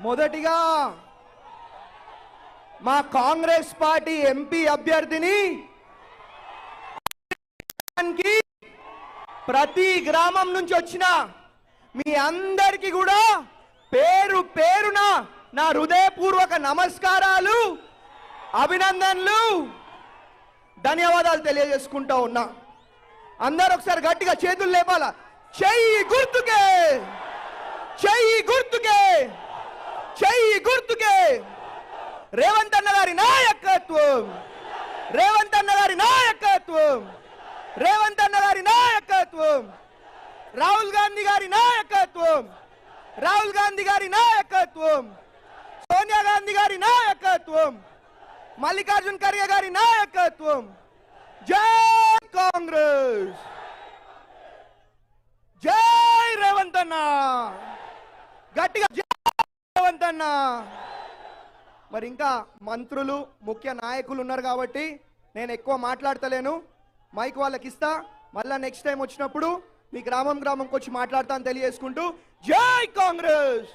మొదటిగా మా Congress party MP అభ్యర్థిని ప్రతి గ్రామం నుంచి వచ్చిన మీ అందరికీ కూడా పేరు పేరున నా హృదయపూర్వక నమస్కారాలు, అభినందనలు, ధన్యవాదాలు తెలియజేసుకుంటా ఉన్నా. అందరూ ఒకసారి గట్టిగా చేతులు లేపాల. చెయ్యి గుర్తుకే, చెయ్యి గుర్తుకే, చెయ్యి గుర్తుకే. రేవంత్ అన్న గారి నాయకత్వం, రేవంత్ అన్న గారి నాయకత్వం, రేవంత్ అన్న గారి నాయకత్వం, రాహుల్ గాంధీ గారి నాయకత్వం, రాహుల్ గాంధీ గారి నాయకత్వం, సోనియా గాంధీ గారి నాయకత్వం, మల్లికార్జున్ ఖర్గే గారి నాయకత్వం. జై కాంగ్రెస్, జై రేవంత్ అన్న, గట్టిగా జై రేవంత్ అన్న. మరి ఇంకా మంత్రులు, ముఖ్య నాయకులు ఉన్నారు కాబట్టి నేను ఎక్కువ మాట్లాడతలేను. మైక్ వాళ్ళకి ఇస్తా. మళ్ళా నెక్స్ట్ టైం వచ్చినప్పుడు మీ గ్రామంకి వచ్చి మాట్లాడతా అని తెలియజేసుకుంటూ జై కాంగ్రెస్.